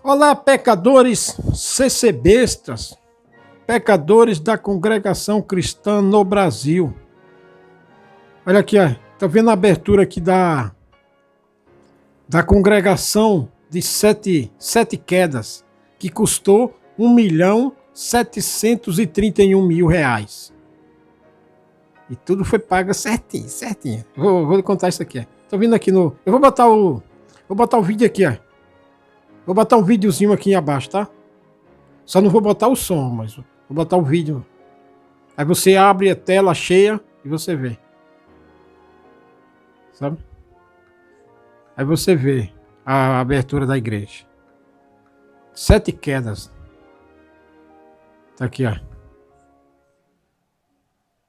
Olá, pecadores CCBistas, pecadores da congregação cristã no Brasil. Olha aqui, ó, tá vendo a abertura aqui da congregação de sete quedas, que custou R$ 1.731.000. E tudo foi pago certinho. Vou contar isso aqui. Tô vindo aqui no... Eu vou botar o vídeo aqui, ó. Vou botar um videozinho aqui abaixo, tá? Só não vou botar o som, mas vou botar o vídeo. Aí você abre a tela cheia e você vê. Sabe? Aí você vê a abertura da igreja. 7 quedas. Tá aqui, ó.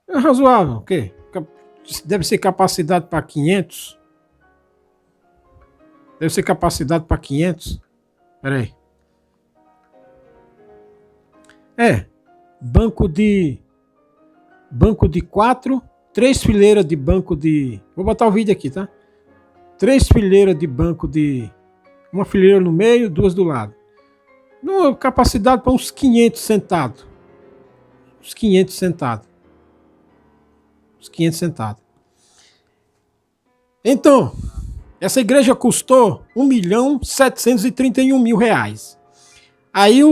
É razoável, o quê? Deve ser capacidade para 500. Deve ser capacidade para 500. Pera aí. Banco de 4, 3 fileiras de banco de... Vou botar o vídeo aqui, tá? 3 fileiras de banco de... Uma fileira no meio, 2 do lado. Capacidade para uns 500 sentados. Uns 500 sentados. Então, essa igreja custou R$ 1.731.000. Aí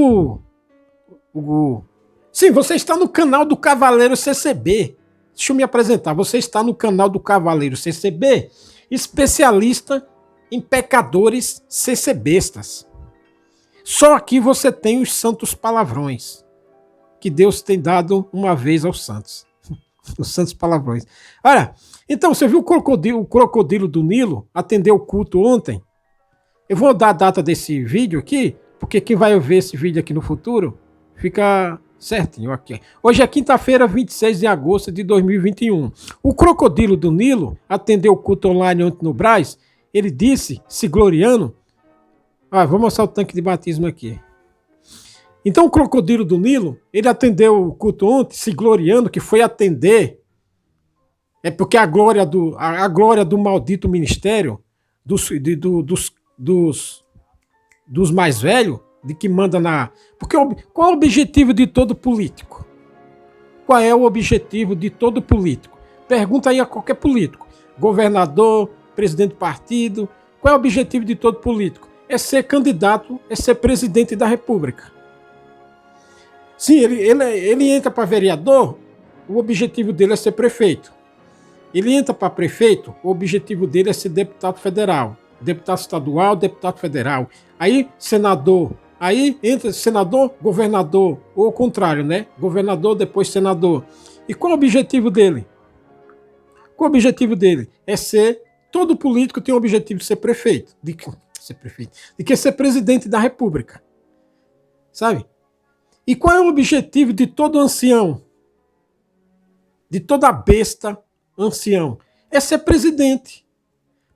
Sim, você está no canal do Cavaleiro CCB. Deixa eu me apresentar. Você está no canal do Cavaleiro CCB, especialista em pecadores CCBistas. Só aqui você tem os santos palavrões que Deus tem dado uma vez aos santos. Os santos palavrões. Olha, então você viu o crocodilo do Nilo atendeu o culto ontem? Eu vou dar a data desse vídeo aqui, porque quem vai ver esse vídeo aqui no futuro fica certinho aqui. Hoje é quinta-feira, 26 de agosto de 2021. O crocodilo do Nilo atendeu o culto online ontem no Brás. Ele disse, se gloriando... vou mostrar o tanque de batismo aqui. Então o crocodilo do Nilo, ele atendeu o culto ontem, se gloriando que foi atender. É porque a glória do maldito ministério, dos mais velhos, de que manda na... Porque qual é o objetivo de todo político? Qual é o objetivo de todo político? Pergunta aí a qualquer político. Governador, presidente do partido. Qual é o objetivo de todo político? É ser candidato, é ser presidente da república. Sim, ele entra para vereador, o objetivo dele é ser prefeito. Ele entra para prefeito, o objetivo dele é ser deputado federal, deputado estadual, deputado federal. Aí, senador. Aí entra senador, governador, ou o contrário, né? Governador, depois senador. E qual é o objetivo dele? Qual é o objetivo dele? É ser... Todo político tem o objetivo de ser prefeito. De que ser presidente da república. Sabe? E qual é o objetivo de todo ancião? De toda besta ancião? É ser presidente.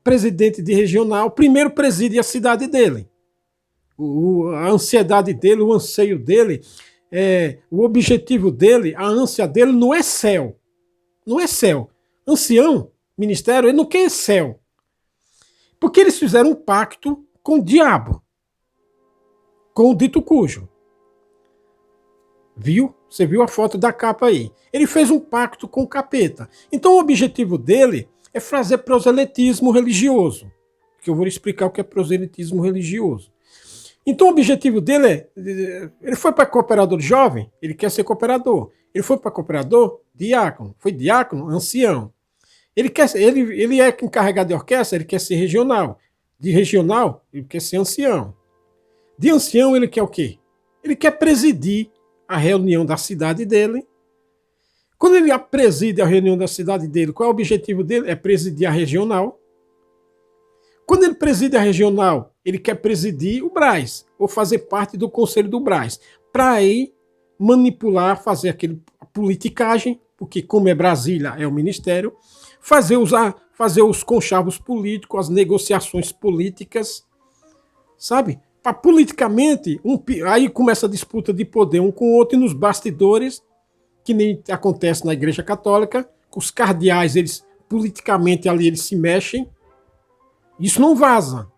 Presidente de regional. Primeiro preside a cidade dele. A ansiedade dele, o anseio dele, o objetivo dele, a ânsia dele não é céu. Não é céu. Ancião, ministério, ele não quer céu. Porque eles fizeram um pacto com o diabo. Com o dito cujo. Viu? Você viu a foto da capa aí. Ele fez um pacto com o capeta. Então o objetivo dele é fazer proselitismo religioso. Que eu vou explicar o que é proselitismo religioso. Então o objetivo dele é... Ele foi para cooperador jovem, ele quer ser cooperador. Ele foi para cooperador, diácono. Foi diácono, ancião. Ele é encarregado de orquestra, ele quer ser regional. De regional, ele quer ser ancião. De ancião, ele quer o quê? Ele quer presidir a reunião da cidade dele. Quando ele preside a reunião da cidade dele, qual é o objetivo dele? É presidir a regional. Quando ele preside a regional, ele quer presidir o Brás, ou fazer parte do conselho do Brás, para aí manipular, fazer a politicagem, porque como é Brasília, é o ministério, fazer os conchavos políticos, as negociações políticas, sabe? Politicamente, aí começa a disputa de poder um com o outro, e nos bastidores, que nem acontece na Igreja Católica, os cardeais, eles politicamente ali eles se mexem, isso não vaza.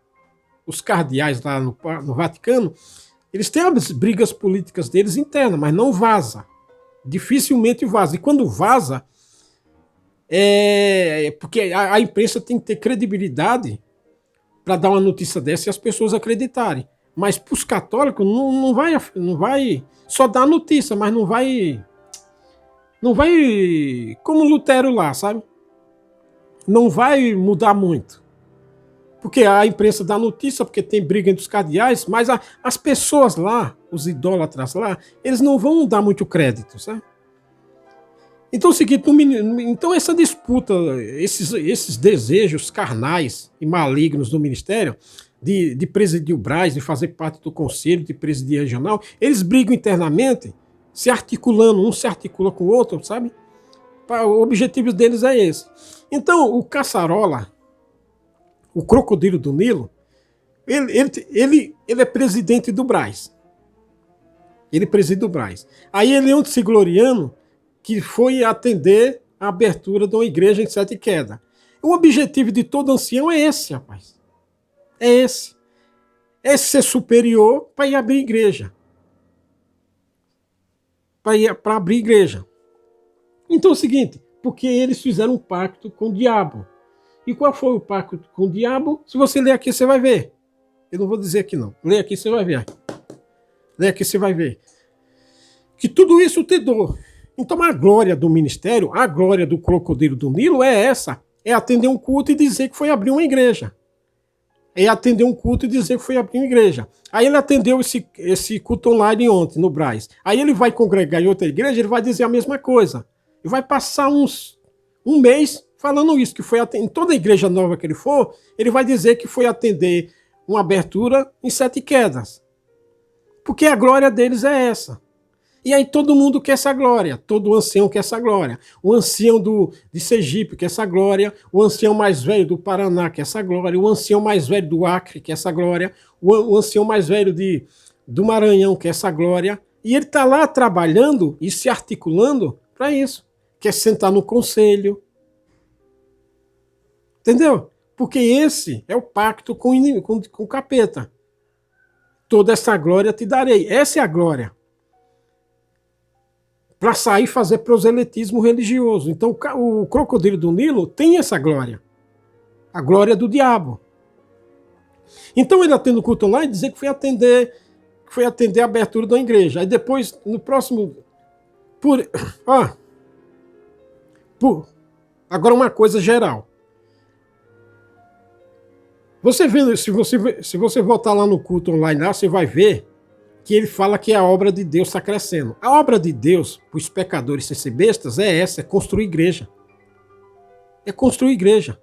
os cardeais lá no Vaticano, eles têm as brigas políticas deles internas, mas não vaza. Dificilmente vaza. E quando vaza, porque a imprensa tem que ter credibilidade para dar uma notícia dessa e as pessoas acreditarem. Mas para os católicos não vai só dar notícia, mas não vai como Lutero lá, sabe? Não vai mudar muito. Porque a imprensa dá notícia, porque tem briga entre os cardeais, mas as pessoas lá, os idólatras lá, eles não vão dar muito crédito, sabe? Então é o seguinte, então essa disputa, esses desejos carnais e malignos do ministério, de presidir o Brás, de fazer parte do conselho, de presidir regional, eles brigam internamente, se articulando, um se articula com o outro, sabe? O objetivo deles é esse. Então, o Caçarola, o crocodilo do Nilo, ele é presidente do Brás. Ele preside o Brás. Aí ele é um se gloriando que foi atender a abertura de uma igreja em Sete Quedas. O objetivo de todo ancião é esse, rapaz. É esse. É ser superior para ir abrir igreja. Para abrir igreja. Então é o seguinte, porque eles fizeram um pacto com o diabo. E qual foi o pacto com o diabo? Se você ler aqui, você vai ver. Eu não vou dizer aqui não. Lê aqui, você vai ver. Lê aqui, você vai ver. Que tudo isso te dou. Então a glória do ministério, a glória do crocodilo do Nilo é essa. É atender um culto e dizer que foi abrir uma igreja. É atender um culto e dizer que foi abrir uma igreja. Aí ele atendeu esse culto online ontem, no Brás. Aí ele vai congregar em outra igreja, ele vai dizer a mesma coisa. E vai passar um mês falando isso, que foi em toda igreja nova que ele for, ele vai dizer que foi atender uma abertura em Sete Quedas. Porque a glória deles é essa. E aí todo mundo quer essa glória, todo ancião quer essa glória. O ancião de Sergipe quer essa glória, o ancião mais velho do Paraná quer essa glória, o ancião mais velho do Acre quer essa glória, o ancião mais velho do Maranhão quer essa glória. E ele está lá trabalhando e se articulando para isso. Quer sentar no conselho. Entendeu? Porque esse é o pacto com o capeta. Toda essa glória te darei. Essa é a glória. Para sair e fazer proselitismo religioso. Então o crocodilo do Nilo tem essa glória. A glória do diabo. Então ele atende o culto online e dizer que foi atender a abertura da igreja. Aí depois, no próximo... agora uma coisa geral. Você vendo, se você voltar lá no culto online, lá, você vai ver que ele fala que a obra de Deus está crescendo. A obra de Deus, para os pecadores sem ser bestas, é essa, é construir igreja. É construir igreja.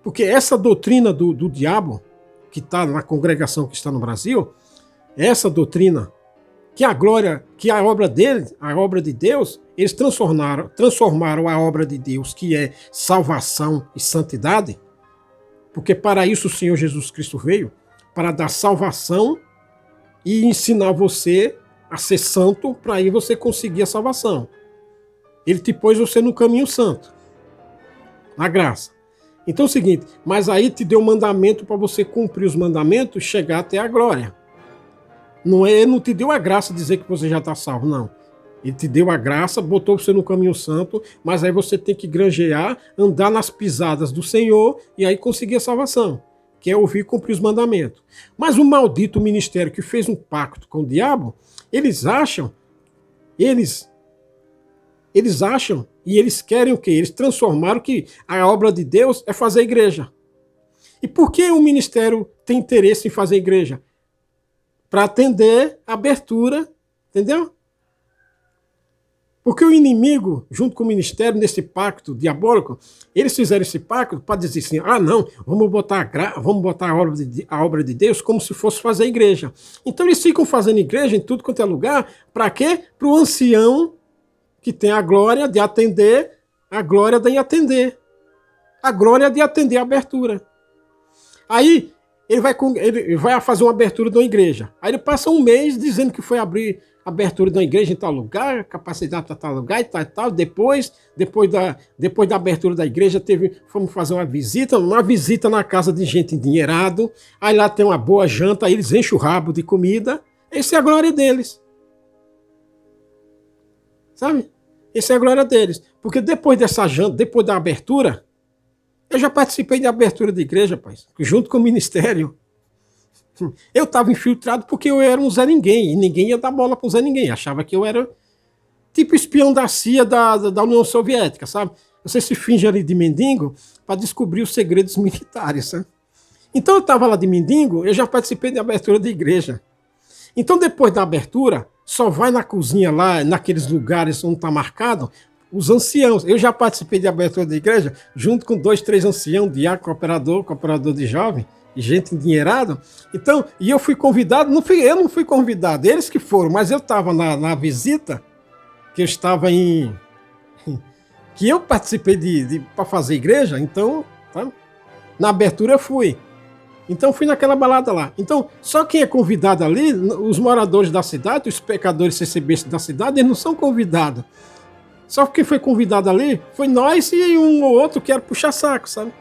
Porque essa doutrina do diabo, que está na congregação que está no Brasil, essa doutrina, que a glória, que a obra dele, a obra de Deus, eles transformaram a obra de Deus, que é salvação e santidade, porque para isso o Senhor Jesus Cristo veio, para dar salvação e ensinar você a ser santo, para aí você conseguir a salvação. Ele te pôs você no caminho santo, na graça. Então é o seguinte, mas aí te deu mandamento para você cumprir os mandamentos e chegar até a glória. Ele não te deu a graça de dizer que você já está salvo, não. Ele te deu a graça, botou você no caminho santo, mas aí você tem que granjear, andar nas pisadas do Senhor e aí conseguir a salvação, que é ouvir e cumprir os mandamentos. Mas o maldito ministério que fez um pacto com o diabo, eles acham e eles querem o quê? Eles transformaram que a obra de Deus é fazer igreja. E por que o ministério tem interesse em fazer igreja? Para atender a abertura, entendeu? Porque o inimigo, junto com o ministério, nesse pacto diabólico, eles fizeram esse pacto para dizer assim, não, vamos botar a obra de Deus como se fosse fazer igreja. Então eles ficam fazendo igreja em tudo quanto é lugar, para quê? Para o ancião que tem a glória de atender, a glória de atender. A glória de atender a abertura. Aí, ele vai fazer uma abertura de uma igreja. Aí ele passa um mês dizendo que foi abrir a abertura de uma igreja em tal lugar, capacidade para tal lugar e tal e tal. Depois da abertura da igreja, fomos fazer uma visita na casa de gente endinheirado. Aí lá tem uma boa janta, aí eles enchem o rabo de comida. Essa é a glória deles. Sabe? Essa é a glória deles. Porque depois dessa janta, depois da abertura, eu já participei de abertura de igreja, rapaz, junto com o ministério. Eu estava infiltrado porque eu era um Zé Ninguém, e ninguém ia dar bola para o Zé Ninguém. Achava que eu era tipo espião da CIA da União Soviética, sabe? Você se finge ali de mendigo para descobrir os segredos militares, sabe? Então eu estava lá de mendigo, eu já participei de abertura de igreja. Então depois da abertura, só vai na cozinha lá, naqueles lugares onde está marcado, os anciãos. Eu já participei de abertura de igreja, junto com 2, 3 anciãos, diácono, cooperador de jovem, e gente endinheirada. Então, e eu fui convidado, eu não fui convidado, eles que foram, mas eu estava na visita, que eu estava que eu participei para fazer igreja, então, tá? Na abertura eu fui. Então fui naquela balada lá. Então, só quem é convidado ali, os moradores da cidade, os pecadores CCBistas da cidade, eles não são convidados. Só quem foi convidado ali foi nós e um ou outro que era puxar saco, sabe?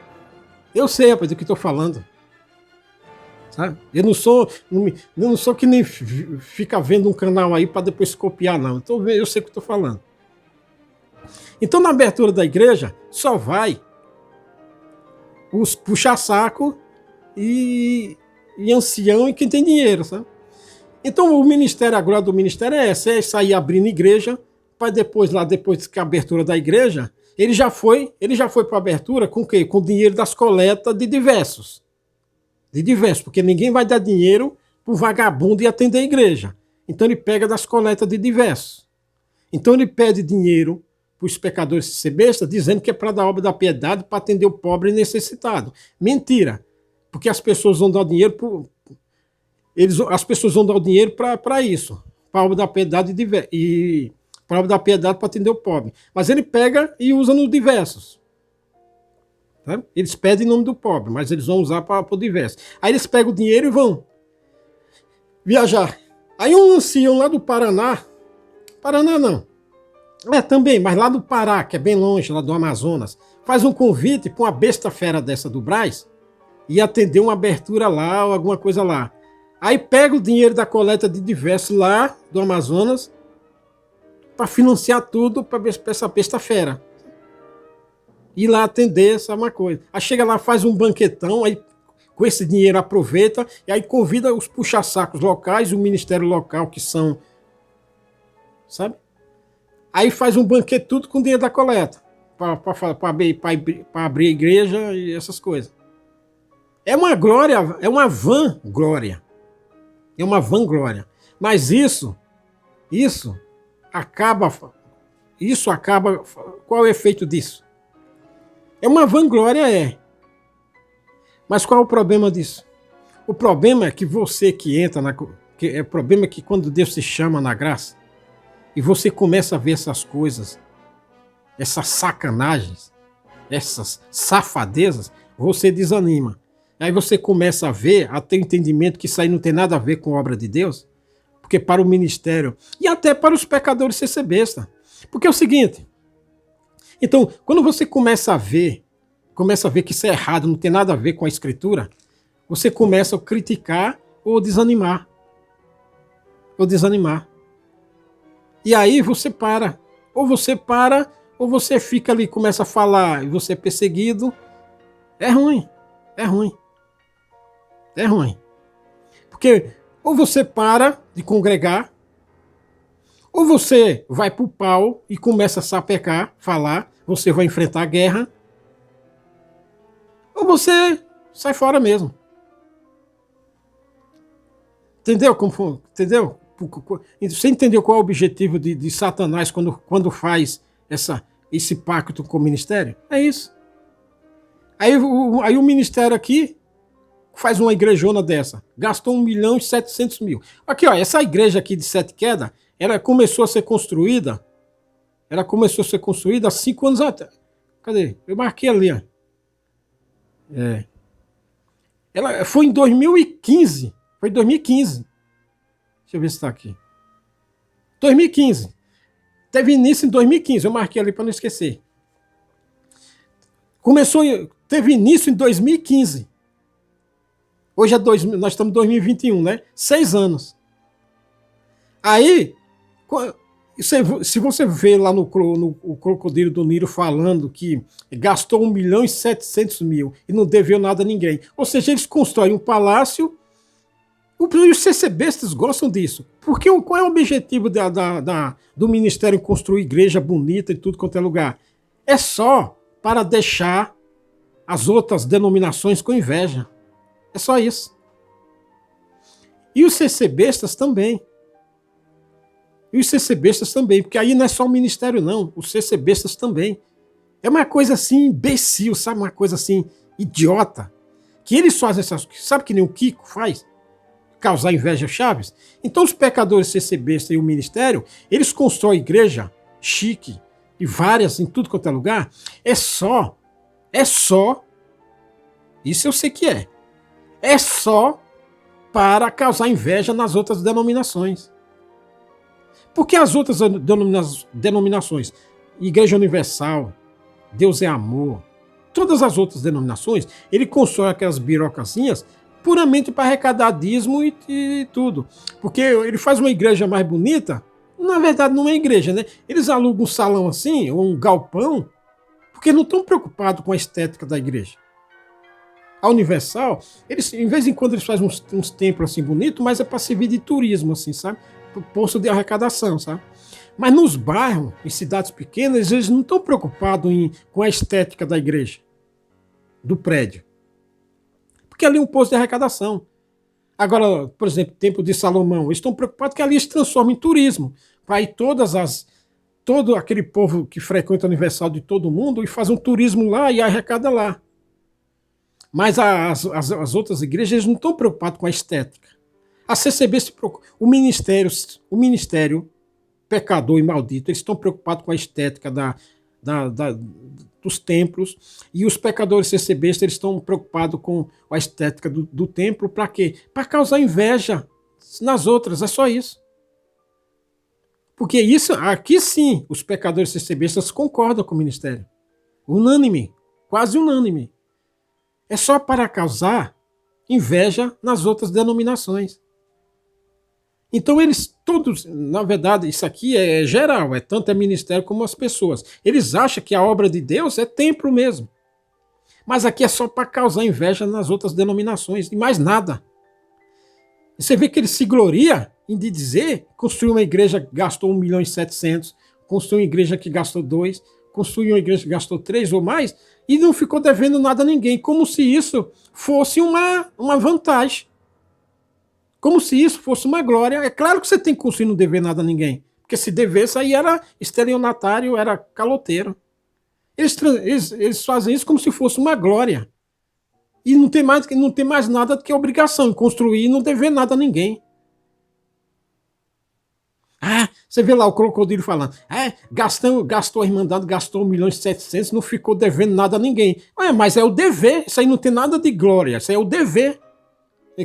Eu sei, rapaz, do que estou falando. Sabe? Eu não sou que nem fica vendo um canal aí para depois copiar, não. Então eu sei o que estou falando. Então na abertura da igreja só vai os puxa-saco e ancião e quem tem dinheiro, sabe? Então o ministério, a glória do ministério é essa, é sair abrindo igreja, para depois que a abertura da igreja, ele já foi para a abertura com o quê? Com o dinheiro das coletas de diversos. Porque ninguém vai dar dinheiro para o vagabundo e atender a igreja. Então ele pega das coletas de diversos. Então ele pede dinheiro para os pecadores se ser besta, dizendo que é para dar obra da piedade, para atender o pobre e necessitado. Mentira. Porque as pessoas vão dar dinheiro as pessoas vão dar o dinheiro para isso, para a obra da piedade e para a obra da piedade para atender o pobre. Mas ele pega e usa nos diversos. Tá? Eles pedem em nome do pobre, mas eles vão usar para o diverso. Aí eles pegam o dinheiro e vão viajar. Aí um ancião lá do Paraná não, também, mas lá do Pará, que é bem longe, lá do Amazonas, faz um convite para uma besta fera dessa do Brás e atender uma abertura lá ou alguma coisa lá. Aí pega o dinheiro da coleta de diversos lá do Amazonas para financiar tudo para essa besta fera. Ir lá atender essa uma coisa. Aí chega lá, faz um banquetão, aí com esse dinheiro aproveita e aí convida os puxa-sacos locais, o ministério local que são, sabe? Aí faz um banquete tudo com dinheiro da coleta para abrir a igreja e essas coisas. É uma glória, é uma vanglória. É uma vanglória. Mas isso acaba. Qual é o efeito disso? É uma vanglória, Mas qual é o problema disso? O problema é que você que entra o problema é que quando Deus te chama na graça e você começa a ver essas coisas, essas sacanagens, essas safadezas, você desanima. Aí você começa a ter entendimento que isso aí não tem nada a ver com a obra de Deus, porque para o ministério e até para os pecadores ser besta. Porque é o seguinte, então, quando você começa a ver que isso é errado, não tem nada a ver com a escritura, você começa a criticar ou desanimar. E aí você para. Ou você fica ali, começa a falar e você é perseguido. É ruim. Porque ou você para de congregar, ou você vai pro pau e começa a sapecar, falar, você vai enfrentar a guerra, ou você sai fora mesmo. Entendeu? Entendeu? Você entendeu qual é o objetivo de Satanás quando faz esse pacto com o ministério? É isso. Aí o ministério aqui faz uma igrejona dessa. Gastou 1.700.000. Aqui, ó, essa igreja aqui de Sete Quedas, ela começou a ser construída há 5 anos atrás. Cadê? Eu marquei ali, ó. Ela foi em 2015. Foi em 2015. Deixa eu ver se está aqui. 2015. Teve início em 2015. Eu marquei ali para não esquecer. Teve início em 2015. Hoje nós estamos em 2021, né? 6 anos. Aí, se você vê lá o Crocodilo do Nilo falando que gastou 1.700.000 e não deveu nada a ninguém. Ou seja, eles constroem um palácio. Os CCBistas gostam disso. Porque qual é o objetivo do Ministério construir igreja bonita em tudo quanto é lugar? É só para deixar as outras denominações com inveja. É só isso. E os CCBistas também. Porque aí não é só o ministério, não. Os CCBistas também. É uma coisa assim, imbecil, sabe? Uma coisa assim, idiota. Que eles fazem essas coisas. Sabe que nem o Kiko faz? Causar inveja Chaves? Então os pecadores CCBistas e o ministério, eles constroem igreja chique e várias em tudo quanto é lugar. É só, isso eu sei que é só para causar inveja nas outras denominações. Porque as outras denominações, Igreja Universal, Deus é Amor, todas as outras denominações, ele constrói aquelas birocracinhas puramente para arrecadadismo e tudo. Porque ele faz uma igreja mais bonita, na verdade não é igreja, né? Eles alugam um salão assim, ou um galpão, porque não estão preocupados com a estética da igreja. A Universal, eles, em vez em quando eles fazem uns templos assim bonitos, mas é para servir de turismo, assim, sabe? Posto de arrecadação, sabe? Mas nos bairros, em cidades pequenas, eles não estão preocupados com a estética da igreja, do prédio. Porque ali é um posto de arrecadação. Agora, por exemplo, Templo de Salomão, eles estão preocupados que ali se transforma em turismo. Para ir todo aquele povo que frequenta a Universal de todo mundo e faz um turismo lá e arrecada lá. Mas as outras igrejas eles não estão preocupados com a estética. A CCB se preocupa. O ministério pecador e maldito, eles estão preocupados com a estética dos templos, e os pecadores CCBistas eles estão preocupados com a estética do templo. Para quê? Para causar inveja nas outras, é só isso. Porque isso, aqui sim, os pecadores CCBistas concordam com o ministério. Unânime, quase unânime. É só para causar inveja nas outras denominações. Então eles todos, na verdade, isso aqui é geral, tanto é ministério como as pessoas. Eles acham que a obra de Deus é templo mesmo. Mas aqui é só para causar inveja nas outras denominações, e mais nada. E você vê que ele se gloria em dizer, construiu uma igreja que gastou 1.700.000, construiu uma igreja que gastou 2, construiu uma igreja que gastou 3 ou mais, e não ficou devendo nada a ninguém, como se isso fosse uma vantagem. Como se isso fosse uma glória. É claro que você tem que construir e não dever nada a ninguém. Porque se devesse, aí era estelionatário, era caloteiro. Eles fazem isso como se fosse uma glória. E não tem mais nada do que obrigação em construir e não dever nada a ninguém. Ah, você vê lá o Crocodilo falando. Gastou a Irmandade, gastou 1.700.000, não ficou devendo nada a ninguém. Mas é o dever. Isso aí não tem nada de glória. Isso aí é o dever.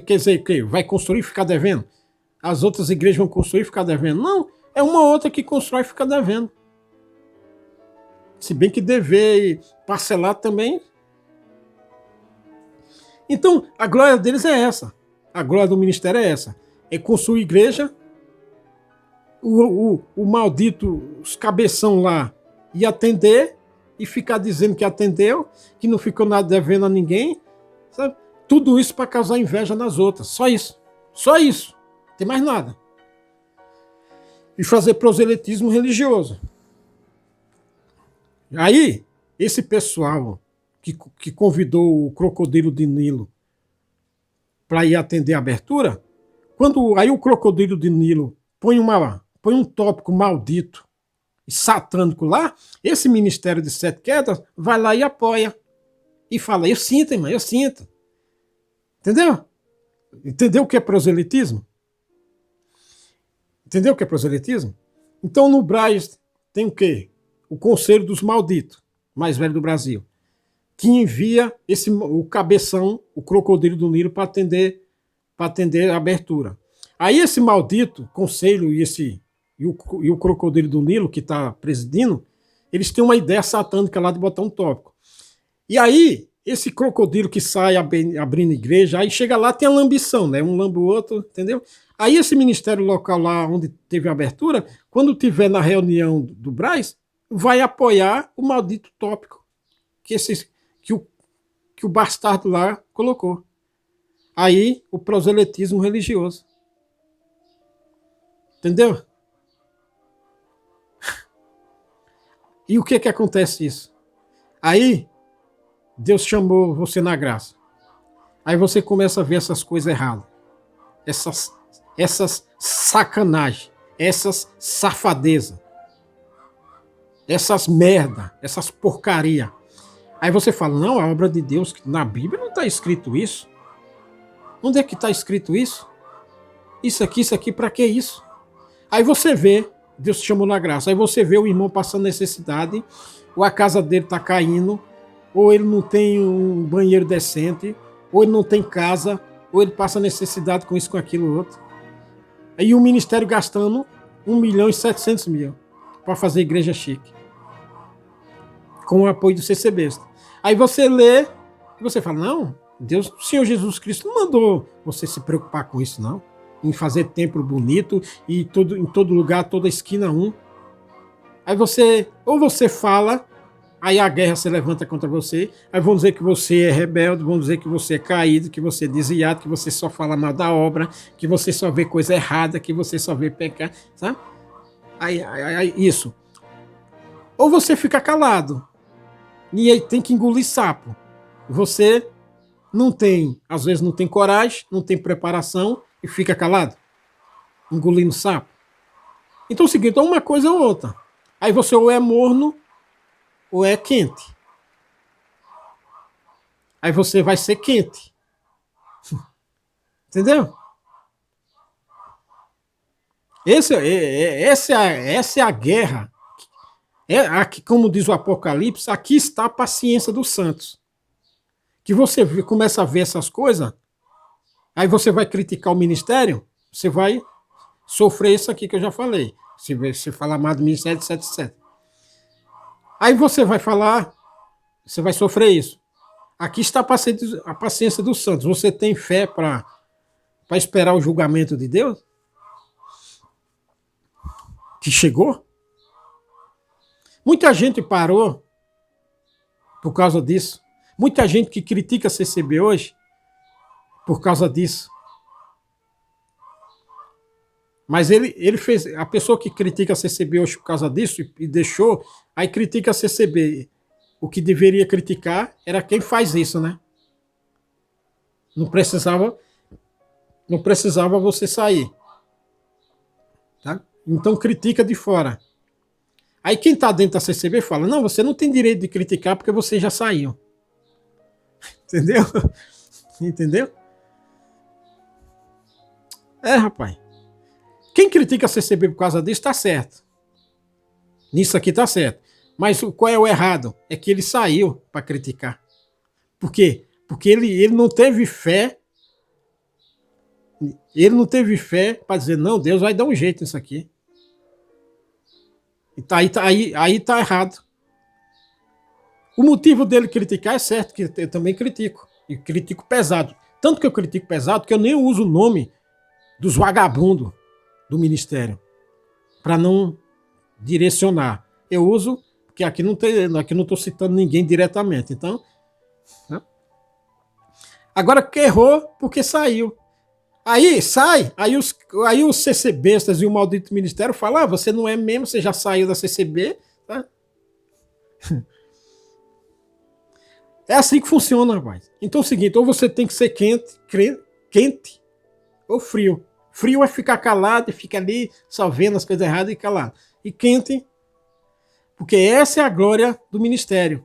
Quer dizer que vai construir e ficar devendo? As outras igrejas vão construir e ficar devendo? Não, é uma outra que constrói e fica devendo. Se bem que dever e parcelar também. Então, a glória deles é essa. A glória do ministério é essa. É construir igreja, o maldito, os cabeção lá, e atender, e ficar dizendo que atendeu, que não ficou nada devendo a ninguém, sabe? Tudo isso para causar inveja nas outras. Só isso. Só isso. Não tem mais nada. E fazer proselitismo religioso. Aí, esse pessoal que convidou o Crocodilo de Nilo para ir atender a abertura, aí o Crocodilo de Nilo põe um tópico maldito e satânico lá, esse Ministério de Sete Quedas vai lá e apoia. E fala, eu sinto, irmão, eu sinto. Entendeu? Entendeu o que é proselitismo? Entendeu o que é proselitismo? Então no Braz tem o quê? O Conselho dos Malditos, mais velho do Brasil. que envia o cabeção, o crocodilo do Nilo, para atender a abertura. Aí esse maldito conselho e o crocodilo do Nilo, que está presidindo, eles têm uma ideia satânica lá de botar um tópico. E aí, esse crocodilo que sai abrindo igreja, aí chega lá, tem a lambição, né? Um lambe o outro, entendeu? Aí esse ministério local lá onde teve a abertura, quando tiver na reunião do Braz, vai apoiar o maldito tópico que o bastardo lá colocou. Aí, o proselitismo religioso. Entendeu? E o que acontece isso? Aí, Deus chamou você na graça. Aí você começa a ver essas coisas erradas. Essas sacanagem, essas safadeza, essas merda, essas porcaria. Aí você fala, não, a obra de Deus, na Bíblia não está escrito isso. Onde é que está escrito isso? Isso aqui, para que isso? Aí você vê, Deus te chamou na graça, aí você vê o irmão passando necessidade, ou a casa dele está caindo, ou ele não tem um banheiro decente, ou ele não tem casa, ou ele passa necessidade com isso, com aquilo, outro. Aí o ministério gastando 1.700.000 para fazer igreja chique, com o apoio do CCB. Aí você lê, e você fala, não, Deus, o Senhor Jesus Cristo não mandou você se preocupar com isso, não. Em fazer templo bonito e em todo lugar, toda esquina um. Aí ou você fala, aí a guerra se levanta contra você, aí vão dizer que você é rebelde, vão dizer que você é caído, que você é desviado, que você só fala mal da obra, que você só vê coisa errada, que você só vê pecar, sabe? Aí, isso. Ou você fica calado, e aí tem que engolir sapo. Você não tem, às vezes não tem coragem, não tem preparação, e fica calado, engolindo sapo. Então é o seguinte, uma coisa ou outra. Aí você ou é morno, ou é quente. Aí você vai ser quente. Entendeu? Essa é a guerra. Aqui, como diz o Apocalipse, aqui está a paciência dos santos. Que você começa a ver essas coisas, aí você vai criticar o ministério, você vai sofrer isso aqui que eu já falei. Se você falar mal do ministério, etc. Aí você vai falar, você vai sofrer isso. Aqui está a paciência dos santos. Você tem fé para esperar o julgamento de Deus? Que chegou? Muita gente parou por causa disso. Muita gente que critica a CCB hoje por causa disso. Mas ele fez. A pessoa que critica a CCB hoje por causa disso e deixou, aí critica a CCB. O que deveria criticar era quem faz isso, né? Não precisava você sair. Tá? Então critica de fora. Aí quem está dentro da CCB fala, não, você não tem direito de criticar porque você já saiu. Entendeu? Entendeu? Rapaz. Quem critica a CCB por causa disso está certo. Nisso aqui está certo. Mas qual é o errado? É que ele saiu para criticar. Por quê? Porque ele não teve fé. Ele não teve fé para dizer, não, Deus vai dar um jeito nisso aqui. Aí tá errado. O motivo dele criticar é certo, que eu também critico. E critico pesado. Tanto que eu critico pesado que eu nem uso o nome dos vagabundos do ministério. Para não direcionar. Eu uso, porque aqui não estou citando ninguém diretamente. Então, né? Agora que errou, porque saiu. Aí sai, aí os CCBistas e o maldito ministério falam, você não é mesmo, você já saiu da CCB. Tá? É assim que funciona, rapaz. Então é o seguinte, ou você tem que ser quente ou frio. Frio é ficar calado e fica ali só vendo as coisas erradas e calado. E quente, porque essa é a glória do ministério.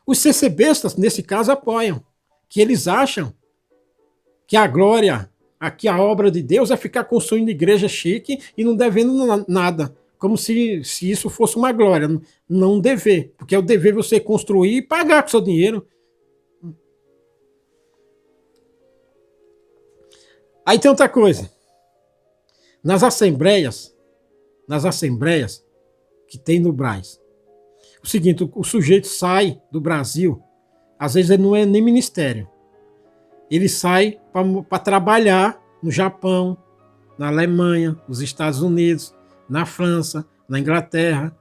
Os CCBistas, nesse caso, apoiam. Que eles acham que a glória, aqui a obra de Deus é ficar construindo igreja chique e não devendo nada. como se isso fosse uma glória, não um dever. Porque é o dever você construir e pagar com seu dinheiro. Aí tem outra coisa. Nas assembleias que tem no Brás, o seguinte, o sujeito sai do Brasil, às vezes ele não é nem ministério. Ele sai para trabalhar no Japão, na Alemanha, nos Estados Unidos, na França, na Inglaterra,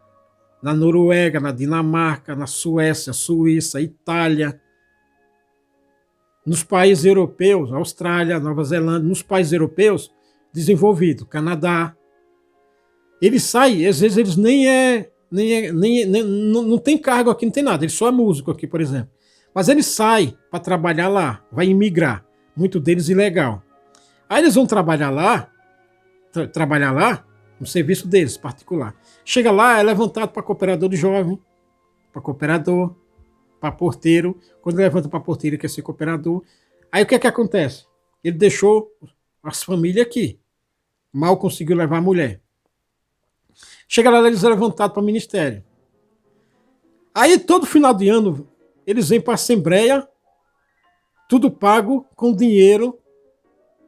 na Noruega, na Dinamarca, na Suécia, Suíça, Itália, nos países europeus, Austrália, Nova Zelândia, nos países europeus desenvolvidos, Canadá. Ele sai, às vezes eles não tem cargo aqui, não tem nada, ele só é músico aqui, por exemplo. Mas ele sai para trabalhar lá, vai imigrar, muito deles ilegal. Aí eles vão trabalhar lá no serviço deles, particular. Chega lá, é levantado para cooperador de jovem, para cooperador, para porteiro. Quando levanta para porteiro, ele quer ser cooperador. Aí o que é que acontece? Ele deixou as famílias aqui. Mal conseguiu levar a mulher. Chega lá, eles são levantados para o ministério. Aí todo final de ano, eles vêm para a Assembleia, tudo pago com dinheiro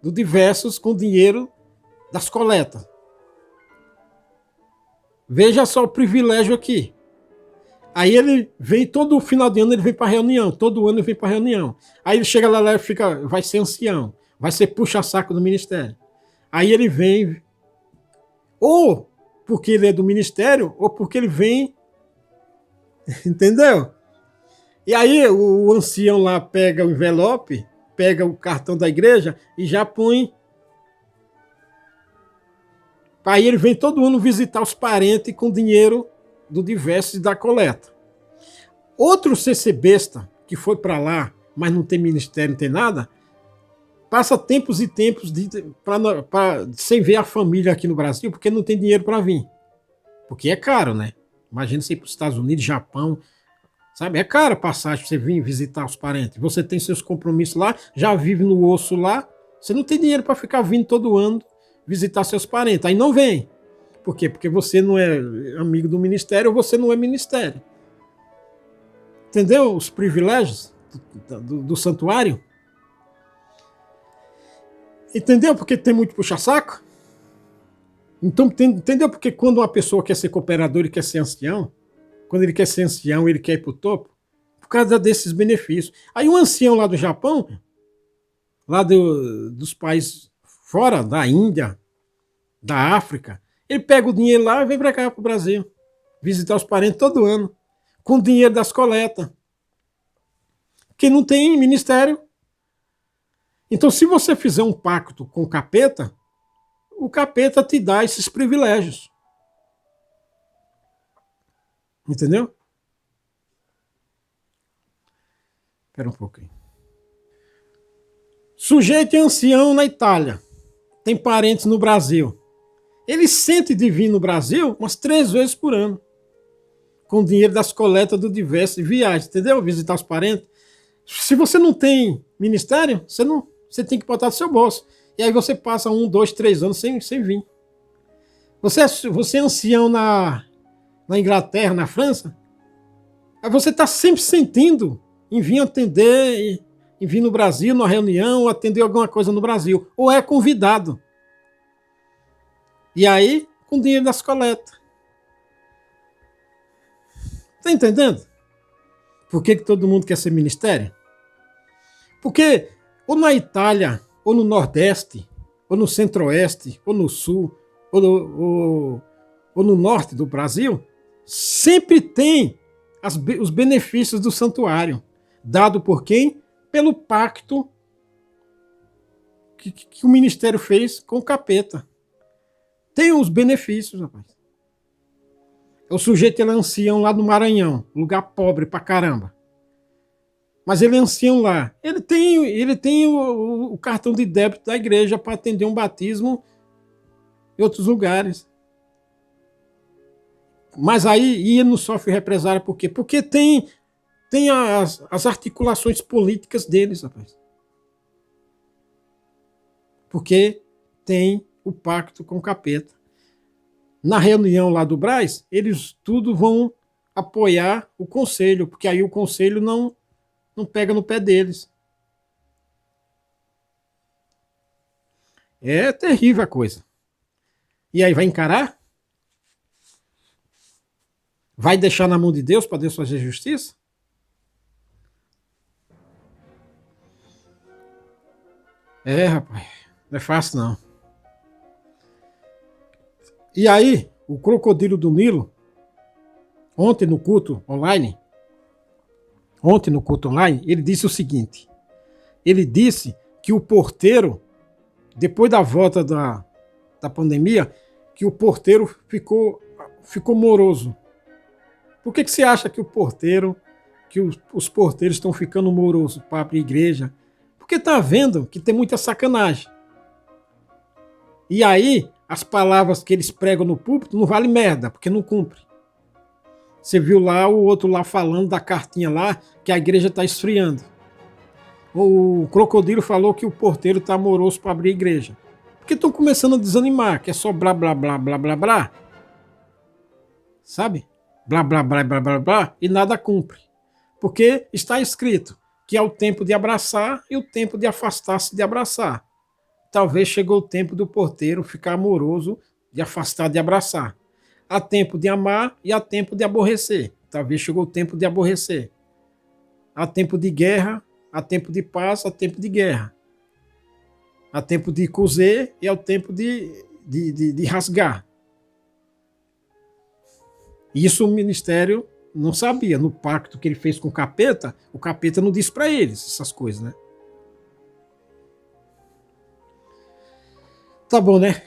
do diversos, com dinheiro das coletas. Veja só o privilégio aqui. Aí ele vem, todo final de ano ele vem para reunião, todo ano ele vem para reunião. Aí ele chega lá e fica, vai ser ancião, vai ser puxa-saco do ministério. Aí ele vem, ou porque ele é do ministério, ou porque ele vem, entendeu? E aí o ancião lá pega o envelope, pega o cartão da igreja e já põe. Aí ele vem todo ano visitar os parentes com dinheiro do diverso e da coleta. Outro CC besta que foi para lá, mas não tem ministério, não tem nada, passa tempos e tempos sem ver a família aqui no Brasil, porque não tem dinheiro para vir. Porque é caro, né? Imagina você ir para os Estados Unidos, Japão, sabe? É caro a passagem para você vir visitar os parentes. Você tem seus compromissos lá, já vive no osso lá, você não tem dinheiro para ficar vindo todo ano visitar seus parentes. Aí não vem. Por quê? Porque você não é amigo do ministério ou você não é ministério. Entendeu? Os privilégios do santuário. Entendeu? Porque tem muito puxa-saco. Então, entendeu? Porque quando uma pessoa quer ser cooperador e quer ser ancião, quando ele quer ser ancião, ele quer ir para o topo, por causa desses benefícios. Aí um ancião lá do Japão, lá dos países fora, da Índia, da África, ele pega o dinheiro lá e vem para cá, para o Brasil, visitar os parentes todo ano, com o dinheiro das coletas. Porque não tem ministério. Então, se você fizer um pacto com o capeta te dá esses privilégios. Entendeu? Espera um pouquinho. Sujeito é ancião na Itália. Tem parentes no Brasil. Ele sente de vir no Brasil umas 3 vezes por ano. Com o dinheiro das coletas do diverso de viagens, entendeu? Visitar os parentes. Se você não tem ministério, você tem que botar do seu bolso. E aí você passa 1, 2, 3 anos sem vir. Você é ancião na Inglaterra, na França, aí você está sempre sentindo em vir atender, em vir no Brasil, numa reunião, ou atender alguma coisa no Brasil. Ou é convidado. E aí, com dinheiro das coletas. Está entendendo? Por que todo mundo quer ser ministério? Porque ou na Itália, ou no Nordeste, ou no Centro-Oeste, ou no Sul, ou no Norte do Brasil, sempre tem os benefícios do santuário. Dado por quem? Pelo pacto que o ministério fez com o capeta. Tem os benefícios, rapaz. O sujeito ele é ancião lá no Maranhão, lugar pobre pra caramba. Mas ele é ancião lá. Ele tem o cartão de débito da igreja para atender um batismo em outros lugares. Mas aí não sofre represália por quê? Porque tem as articulações políticas deles, rapaz. Porque tem o pacto com o capeta. na reunião lá do Brás, eles tudo vão apoiar o conselho, porque aí o conselho não pega no pé deles. É terrível a coisa. E aí vai encarar? Vai deixar na mão de Deus para Deus fazer justiça? É, rapaz, não é fácil não. E aí, o crocodilo do Nilo, ontem no culto online, ele disse o seguinte: ele disse que o porteiro, depois da volta da pandemia, que o porteiro ficou moroso. Por que você acha que os porteiros estão ficando morosos para abrir igreja? Porque tá vendo que tem muita sacanagem. E aí, as palavras que eles pregam no púlpito não vale merda, porque não cumpre. Você viu lá o outro lá falando da cartinha lá que a igreja está esfriando. O crocodilo falou que o porteiro está moroso para abrir a igreja. Porque estão começando a desanimar, que é só blá blá blá blá blá blá. Sabe? Blá blá blá blá blá blá e nada cumpre. Porque está escrito que é o tempo de abraçar e o tempo de afastar-se de abraçar. Talvez chegou o tempo do porteiro ficar amoroso de afastar de abraçar. Há tempo de amar e há tempo de aborrecer. Talvez chegou o tempo de aborrecer. Há tempo de guerra, há tempo de paz, há tempo de guerra. Há tempo de cozer e há o tempo de rasgar. Isso o ministério não sabia. No pacto que ele fez com o capeta não disse para eles essas coisas, né? Tá bom, né?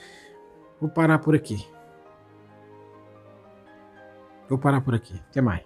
Vou parar por aqui. Até mais.